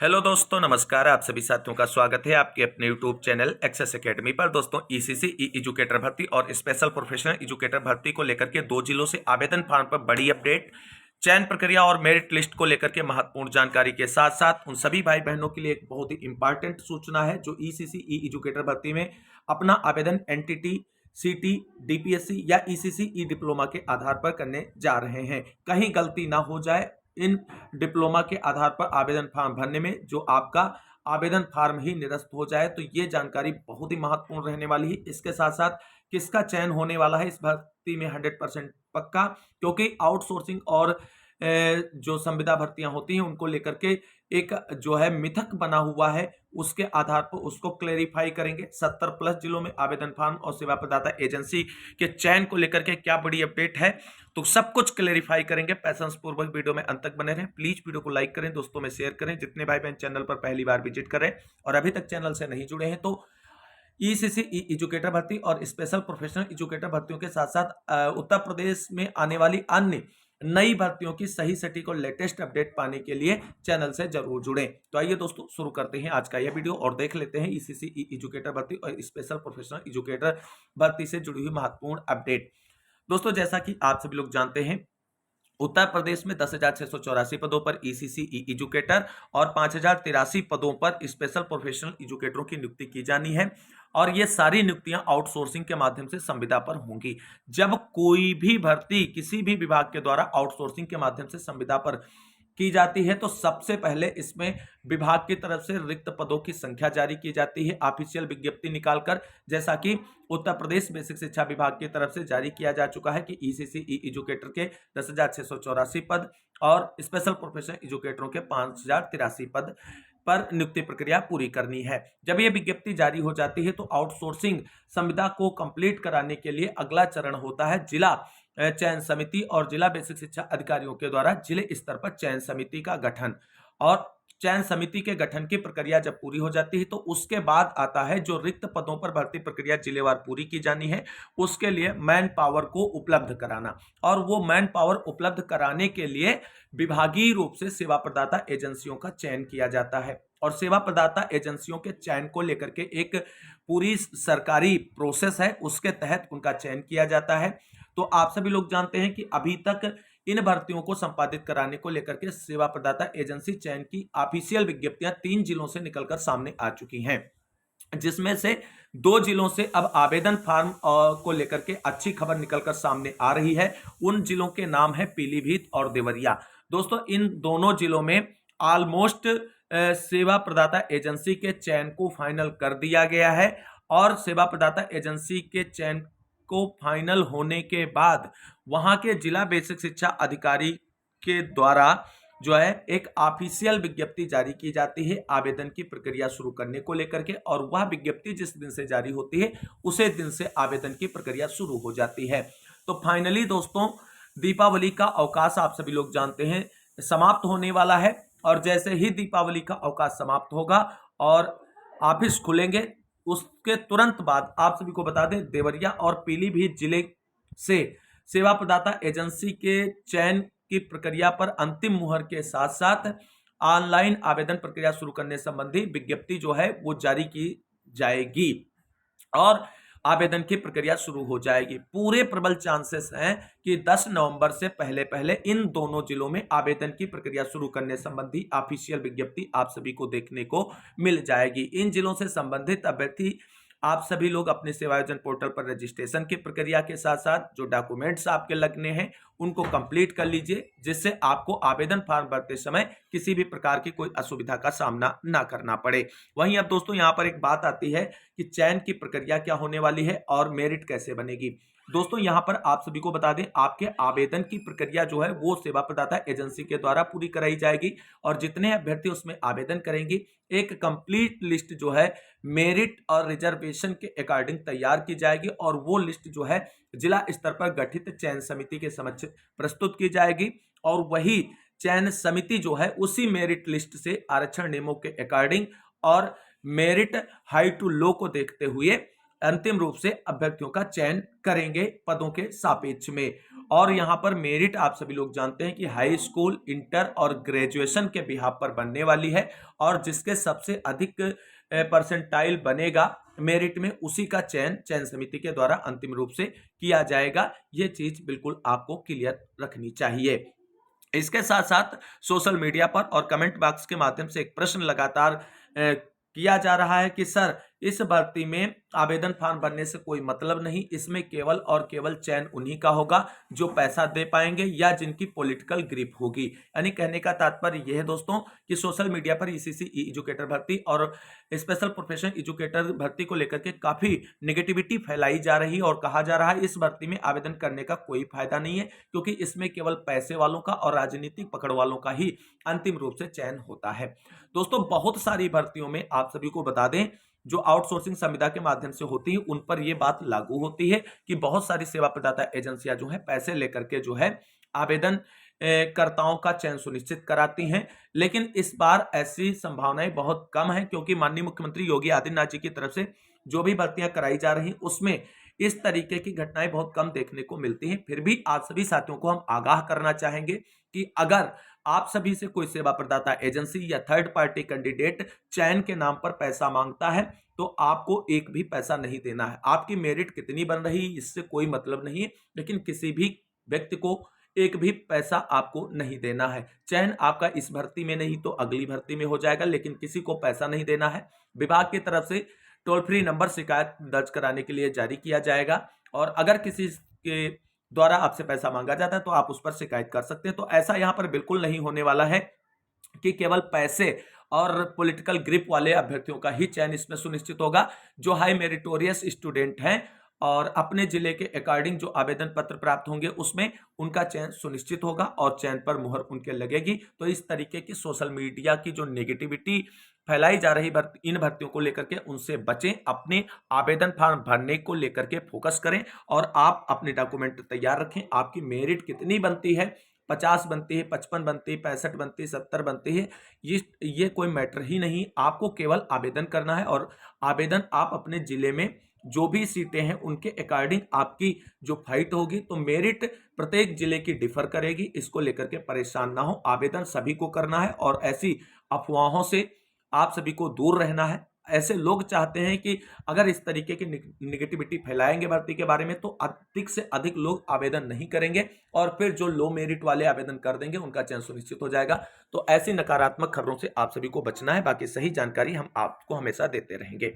Hello दोस्तों, नमस्कार। आप सभी साथियों का स्वागत है आपके अपने यूट्यूब चैनल एक्सेस एकेडमी पर। दोस्तों, ईसीसी ई एजुकेटर भर्ती और स्पेशल प्रोफेशनल एजुकेटर भर्ती को लेकर के 2 जिलों से आवेदन फॉर्म पर बड़ी अपडेट, चयन प्रक्रिया और मेरिट लिस्ट को लेकर के महत्वपूर्ण जानकारी के साथ साथ उन सभी भाई बहनों के लिए एक बहुत ही इंपॉर्टेंट सूचना है जो ईसीसी ई एजुकेटर भर्ती में अपना आवेदन एनटीटी, सीटी, डीपीएससी या ईसीसी ई डिप्लोमा के आधार पर करने जा रहे हैं। कहीं गलती ना हो जाए इन डिप्लोमा के आधार पर आवेदन फॉर्म भरने में, जो आपका आवेदन फॉर्म ही निरस्त हो जाए तो ये जानकारी बहुत ही महत्वपूर्ण रहने वाली है। इसके साथ साथ किसका चयन होने वाला है इस भर्ती में 100% पक्का, क्योंकि आउटसोर्सिंग और जो संविदा भर्तियां होती हैं उनको लेकर के एक जो है मिथक बना हुआ है, उसके आधार पर उसको क्लेरिफाई करेंगे। 70 प्लस जिलों में आवेदन फॉर्म और सेवा प्रदाता एजेंसी के चयन को लेकर के क्या बड़ी अपडेट है, तो सब कुछ क्लेरिफाई करेंगे। पैसेंस पूर्वक वीडियो में अंत तक बने रहें। प्लीज वीडियो को लाइक करें, दोस्तों में शेयर करें। जितने भाई बहन चैनल पर पहली बार विजिट करें और अभी तक चैनल से नहीं जुड़े हैं तो ईसीसी ई एजुकेटर भर्ती और स्पेशल प्रोफेशनल एजुकेटर भर्तियों के साथ साथ उत्तर प्रदेश में आने वाली अन्य नई भर्तियों की सही सटीक और लेटेस्ट अपडेट पाने के लिए चैनल से जरूर जुड़ें। तो आइए दोस्तों, शुरू करते हैं आज का यह वीडियो और देख लेते हैं ईसीसी ई एजुकेटर भर्ती और स्पेशल प्रोफेशनल एजुकेटर भर्ती से जुड़ी हुई महत्वपूर्ण अपडेट। दोस्तों, जैसा कि आप सभी लोग जानते हैं, उत्तर प्रदेश में 10,684 पदों पर ईसीसी ई एजुकेटर और 5,083 पदों पर स्पेशल प्रोफेशनल एजुकेटरों की नियुक्ति की जानी है और ये सारी नियुक्तियां आउटसोर्सिंग के माध्यम से संविदा पर होंगी। जब कोई भी भर्ती किसी भी विभाग के द्वारा आउटसोर्सिंग के माध्यम से संविदा पर की जाती है तो सबसे पहले इसमें विभाग की तरफ से रिक्त पदों की संख्या जारी की जाती है ऑफिशियल विज्ञप्ति निकालकर, जैसा कि उत्तर प्रदेश बेसिक शिक्षा विभाग की तरफ से जारी किया जा चुका है कि ईसीसी ई एजुकेटर के 10,684 पद और स्पेशल प्रोफेशनल एजुकेटरों के 5,083 पद पर नियुक्ति प्रक्रिया पूरी करनी है। जब यह विज्ञप्ति जारी हो जाती है तो आउटसोर्सिंग संविदा को कंप्लीट कराने के लिए अगला चरण होता है जिला चयन समिति और जिला बेसिक शिक्षा अधिकारियों के द्वारा जिले स्तर पर चयन समिति का गठन। और चयन समिति के गठन की प्रक्रिया जब पूरी हो जाती है तो उसके बाद आता है जो रिक्त पदों पर भर्ती प्रक्रिया जिलेवार पूरी की जानी है, उसके लिए मैन पावर को उपलब्ध कराना। और वो मैन पावर उपलब्ध कराने के लिए विभागीय रूप से सेवा प्रदाता एजेंसियों का चयन किया जाता है और सेवा प्रदाता एजेंसियों के चयन को लेकर के एक पूरी सरकारी प्रोसेस है, उसके तहत उनका चयन किया जाता है। तो आप सभी लोग जानते हैं कि अभी तक इन भर्तियों को संपादित कराने को लेकर के सेवा प्रदाता एजेंसी चयन की ऑफिशियल विज्ञप्तियां 3 जिलों से निकलकर सामने आ चुकी हैं, जिसमें से 2 जिलों से अब आवेदन फॉर्म को लेकर के अच्छी खबर निकलकर सामने आ रही है। उन जिलों के नाम है पीलीभीत और देवरिया। दोस्तों, इन दोनों जिलों में ऑलमोस्ट सेवा प्रदाता एजेंसी के चयन को फाइनल कर दिया गया है और सेवा प्रदाता एजेंसी के चयन को फाइनल होने के बाद वहां के जिला बेसिक शिक्षा अधिकारी के द्वारा जो है एक ऑफिशियल विज्ञप्ति जारी की जाती है आवेदन की प्रक्रिया शुरू करने को लेकर के, और वह विज्ञप्ति जिस दिन से जारी होती है उसे दिन से आवेदन की प्रक्रिया शुरू हो जाती है। तो फाइनली दोस्तों, दीपावली का अवकाश आप सभी लोग जानते हैं समाप्त होने वाला है और जैसे ही दीपावली का अवकाश समाप्त होगा और ऑफिस खुलेंगे उसके तुरंत बाद आप सभी को बता दें देवरिया और पीलीभीत जिले से सेवा प्रदाता एजेंसी के चयन की प्रक्रिया पर अंतिम मुहर के साथ साथ ऑनलाइन आवेदन प्रक्रिया शुरू करने संबंधी विज्ञप्ति जो है वो जारी की जाएगी और आवेदन की प्रक्रिया शुरू हो जाएगी। पूरे प्रबल चांसेस हैं कि 10 नवंबर से पहले पहले इन दोनों जिलों में आवेदन की प्रक्रिया शुरू करने संबंधी ऑफिशियल विज्ञप्ति आप सभी को देखने को मिल जाएगी। इन जिलों से संबंधित अभ्यर्थी आप सभी लोग अपने सेवायोजन पोर्टल पर रजिस्ट्रेशन की प्रक्रिया के साथ साथ जो डॉक्यूमेंट्स आपके लगने हैं उनको कंप्लीट कर लीजिए, जिससे आपको आवेदन फॉर्म भरते समय किसी भी प्रकार की कोई असुविधा का सामना ना करना पड़े। वहीं अब दोस्तों यहाँ पर एक बात आती है कि चयन की प्रक्रिया क्या होने वाली है और मेरिट कैसे बनेगी। दोस्तों, यहाँ पर आप सभी को बता दें आपके आवेदन की प्रक्रिया जो है वो सेवा प्रदाता एजेंसी के द्वारा पूरी कराई जाएगी और जितने अभ्यर्थी उसमें आवेदन करेंगे एक कंप्लीट लिस्ट जो है मेरिट और रिजर्वेशन के अकॉर्डिंग तैयार की जाएगी और वो लिस्ट जो है जिला स्तर पर गठित चयन समिति के समक्ष प्रस्तुत की जाएगी और वही चयन समिति जो है उसी मेरिट लिस्ट से आरक्षण नियमों के अकॉर्डिंग और मेरिट हाई टू लो को देखते हुए अंतिम रूप से अभ्यर्थियों का चयन करेंगे पदों के सापेक्ष में। और यहां पर मेरिट आप सभी लोग जानते हैं कि हाई स्कूल, इंटर और ग्रेजुएशन के बिहाफ पर बनने वाली है, और जिसके सबसे अधिक परसेंटाइल बनेगा मेरिट में, उसी का चयन समिति के द्वारा अंतिम रूप से किया जाएगा। यह चीज बिल्कुल आपको क्लियर रखनी चाहिए। इसके साथ साथ सोशल मीडिया पर और कमेंट बॉक्स के माध्यम से एक प्रश्न लगातार किया जा रहा है कि सर, इस भर्ती में आवेदन फॉर्म भरने से कोई मतलब नहीं, इसमें केवल और केवल चयन उन्हीं का होगा जो पैसा दे पाएंगे या जिनकी पॉलिटिकल ग्रिप होगी। यानी कहने का तात्पर्य यह है दोस्तों कि सोशल मीडिया पर ईसीसी ई एजुकेटर भर्ती और स्पेशल प्रोफेशनल एजुकेटर भर्ती को लेकर के काफी नेगेटिविटी फैलाई जा रही है और कहा जा रहा है इस भर्ती में आवेदन करने का कोई फायदा नहीं है, क्योंकि इसमें केवल पैसे वालों का और राजनीतिक पकड़ वालों का ही अंतिम रूप से चयन होता है। दोस्तों, बहुत सारी भर्तियों में आप सभी को बता दें जो आउटसोर्सिंग संविदा के माध्यम से होती है उन पर यह बात लागू होती है कि बहुत सारी सेवा प्रदाता एजेंसियां जो है पैसे लेकर के जो है आवेदन कर्ताओं का चयन सुनिश्चित कराती हैं। लेकिन इस बार ऐसी संभावनाएं बहुत कम है, क्योंकि माननीय मुख्यमंत्री योगी आदित्यनाथ जी की तरफ से जो भी भर्तियां कराई जा रही उसमें इस तरीके की घटनाएं बहुत कम देखने को मिलती हैं। फिर भी आप सभी साथियों को हम आगाह करना चाहेंगे कि अगर आप सभी से कोई सेवा प्रदाता एजेंसी या थर्ड पार्टी कैंडिडेट चयन के नाम पर पैसा मांगता है तो आपको एक भी पैसा नहीं देना है। आपकी मेरिट कितनी बन रही इससे कोई मतलब नहीं है, लेकिन किसी भी व्यक्ति को एक भी पैसा आपको नहीं देना है। चयन आपका इस भर्ती में नहीं तो अगली भर्ती में हो जाएगा, लेकिन किसी को पैसा नहीं देना है। विभाग की तरफ से टोल फ्री नंबर शिकायत दर्ज कराने के लिए जारी किया जाएगा, और अगर किसी के द्वारा आपसे पैसा मांगा जाता है तो आप उस पर शिकायत कर सकते हैं। तो ऐसा यहां पर बिल्कुल नहीं होने वाला है कि केवल पैसे और पॉलिटिकल ग्रिप वाले अभ्यर्थियों का ही चयन इसमें सुनिश्चित होगा। जो हाई मेरिटोरियस स्टूडेंट हैं और अपने जिले के अकॉर्डिंग जो आवेदन पत्र प्राप्त होंगे उसमें उनका चयन सुनिश्चित होगा और चयन पर मुहर उनके लगेगी। तो इस तरीके की सोशल मीडिया की जो नेगेटिविटी फैलाई जा रही इन भर्तियों को लेकर के उनसे बचें। अपने आवेदन फॉर्म भरने को लेकर के फोकस करें और आप अपने डॉक्यूमेंट तैयार रखें। आपकी मेरिट कितनी बनती है, 50 बनती है, 55 बनती है, 65 बनती है, 70 बनती है, ये कोई मैटर ही नहीं। आपको केवल आवेदन करना है और आवेदन आप अपने जिले में जो भी सीटें हैं उनके अकॉर्डिंग आपकी जो फाइट होगी, तो मेरिट प्रत्येक जिले की डिफर करेगी। इसको लेकर के परेशान ना हो। आवेदन सभी को करना है और ऐसी अफवाहों से आप सभी को दूर रहना है। ऐसे लोग चाहते हैं कि अगर इस तरीके की निगेटिविटी फैलाएंगे भर्ती के बारे में तो अधिक से अधिक लोग आवेदन नहीं करेंगे और फिर जो लो मेरिट वाले आवेदन कर देंगे उनका चयन सुनिश्चित हो जाएगा। तो ऐसी नकारात्मक खबरों से आप सभी को बचना है। बाकी सही जानकारी हम आपको हमेशा देते रहेंगे।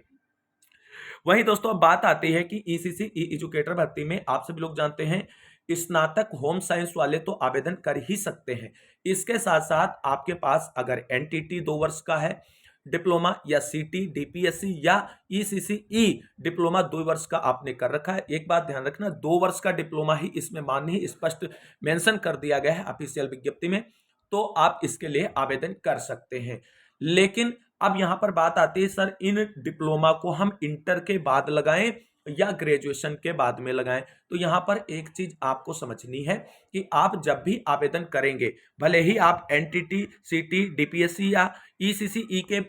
वहीं दोस्तों अब बात आती है कि ईसीसी ई एजुकेटर भर्ती में आप सभी लोग जानते हैं स्नातक होम साइंस वाले तो आवेदन कर ही सकते हैं। इसके साथ साथ आपके पास अगर एनटीटी 2 वर्ष का है, डिप्लोमा या सीटी, डीपीएससी या ईसीसीई डिप्लोमा 2 वर्ष का आपने कर रखा है। एक बात ध्यान रखना, 2 वर्ष का डिप्लोमा ही इसमें मान्य ही स्पष्ट मेंशन कर दिया गया है ऑफिशियल विज्ञप्ति में, तो आप इसके लिए आवेदन कर सकते हैं। लेकिन अब यहां पर बात आती है सर, इन डिप्लोमा को हम इंटर के बाद लगाएं या ग्रेजुएशन के बाद में लगाएं। तो यहां पर एक चीज आपको समझनी है कि आप जब भी आवेदन करेंगे, भले ही आप एनटीटी, सीटी, डीपीएससी या ईसीसीई के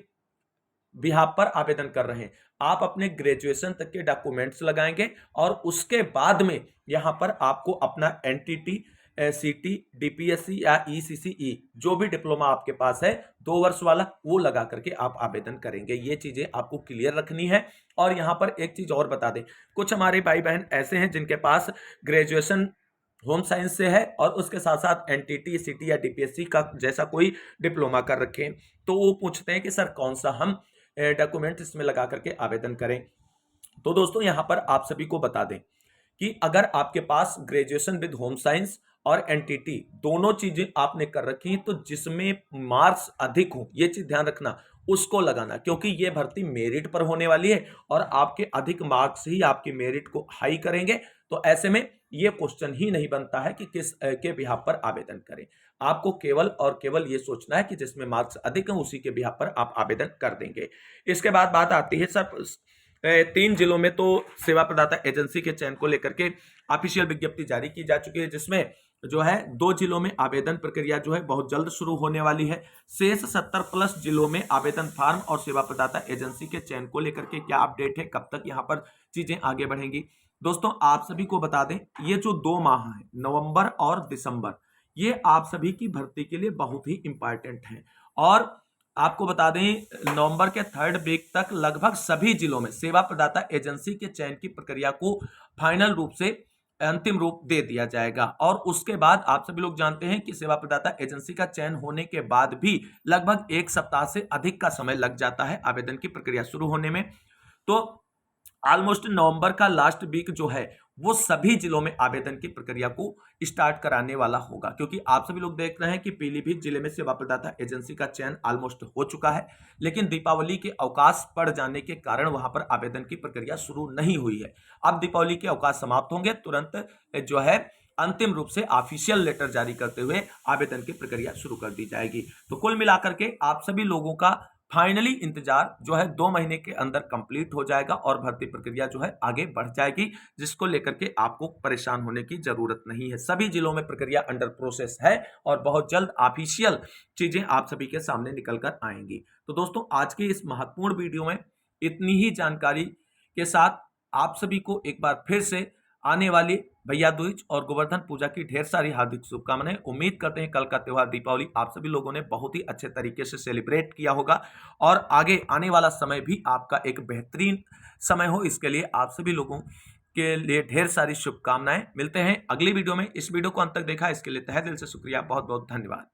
बिहाफ पर आवेदन कर रहे हैं, आप अपने ग्रेजुएशन तक के डॉक्यूमेंट्स लगाएंगे और उसके बाद में यहां पर आपको अपना एनटीटी, सीटी, डीपीएससी या ईसीसीई जो भी डिप्लोमा आपके पास है 2 वर्ष वाला, वो लगा करके आप आवेदन करेंगे। ये चीजें आपको क्लियर रखनी है। और यहां पर एक चीज और बता दें, कुछ हमारे भाई बहन ऐसे हैं जिनके पास ग्रेजुएशन होम साइंस से है और उसके साथ साथ एनटीटी, सीटी या डीपीएससी का जैसा कोई डिप्लोमा कर रखे हैं, तो वो पूछते हैं कि सर कौन सा हम डॉक्यूमेंट इसमें लगा करके आवेदन करें। तो दोस्तों यहां पर आप सभी को बता दें कि अगर आपके पास ग्रेजुएशन विद होम साइंस और एनटीटी दोनों चीजें आपने कर रखी हैं, तो जिसमें मार्क्स अधिक हो, ये चीज ध्यान रखना, उसको लगाना, क्योंकि ये भर्ती मेरिट पर होने वाली है और आपके अधिक मार्क्स ही आपकी मेरिट को हाई करेंगे। तो ऐसे में ये क्वेश्चन ही नहीं बनता है कि किस के बिहाफ पर आवेदन करें। आपको केवल और केवल ये सोचना है कि जिसमें मार्क्स अधिक हैं उसी के बिहाफ पर आप आवेदन कर देंगे। इसके बाद बात आती है सर, 3 जिलों में तो सेवा प्रदाता एजेंसी के चयन को लेकर के ऑफिशियल विज्ञप्ति जारी की जा चुकी है, जिसमें जो है 2 जिलों में आवेदन प्रक्रिया जो है बहुत जल्द शुरू होने वाली है। शेष 70+ जिलों में आवेदन फार्म और सेवा प्रदाता एजेंसी के चयन को लेकर के क्या अपडेट है, कब तक यहां पर चीजें आगे बढ़ेंगी। दोस्तों आप सभी को बता दें, ये जो 2 माह है, नवंबर और दिसंबर, ये आप सभी की भर्ती के लिए बहुत ही इंपॉर्टेंट है। और आपको बता दें, नवंबर के 3rd वीक तक लगभग सभी जिलों में सेवा प्रदाता एजेंसी के चयन की प्रक्रिया को फाइनल रूप से अंतिम रूप दे दिया जाएगा। और उसके बाद आप सभी लोग जानते हैं कि सेवा प्रदाता एजेंसी का चयन होने के बाद भी लगभग 1 सप्ताह से अधिक का समय लग जाता है आवेदन की प्रक्रिया शुरू होने में। तो ऑलमोस्ट नवंबर का लास्ट वीक जो है वो सभी जिलों में आवेदन की प्रक्रिया को स्टार्ट कराने वाला होगा, क्योंकि आप सभी लोग देख रहे हैं कि पीलीभीत जिले में सेवा प्रदाता एजेंसी का चयन ऑलमोस्ट हो चुका है, लेकिन दीपावली के अवकाश पड़ जाने के कारण वहां पर आवेदन की प्रक्रिया शुरू नहीं हुई है। अब दीपावली के अवकाश समाप्त होंगे, तुरंत जो है अंतिम रूप से ऑफिशियल लेटर जारी करते हुए आवेदन की प्रक्रिया शुरू कर दी जाएगी। तो कुल मिलाकर के आप सभी लोगों का फाइनली इंतजार जो है 2 महीने के अंदर कंप्लीट हो जाएगा और भर्ती प्रक्रिया जो है आगे बढ़ जाएगी, जिसको लेकर के आपको परेशान होने की जरूरत नहीं है। सभी जिलों में प्रक्रिया अंडर प्रोसेस है और बहुत जल्द ऑफिशियल चीजें आप सभी के सामने निकल कर आएंगी। तो दोस्तों आज की इस महत्वपूर्ण वीडियो में इतनी ही जानकारी के साथ आप सभी को एक बार फिर से आने वाली भैया दूज और गोवर्धन पूजा की ढेर सारी हार्दिक शुभकामनाएं। उम्मीद करते हैं कल का त्योहार दीपावली आप सभी लोगों ने बहुत ही अच्छे तरीके से सेलिब्रेट किया होगा और आगे आने वाला समय भी आपका एक बेहतरीन समय हो, इसके लिए आप सभी लोगों के लिए ढेर सारी शुभकामनाएं। मिलते हैं अगली वीडियो में। इस वीडियो को अंत तक देखा इसके लिए तहे दिल से शुक्रिया, बहुत बहुत धन्यवाद।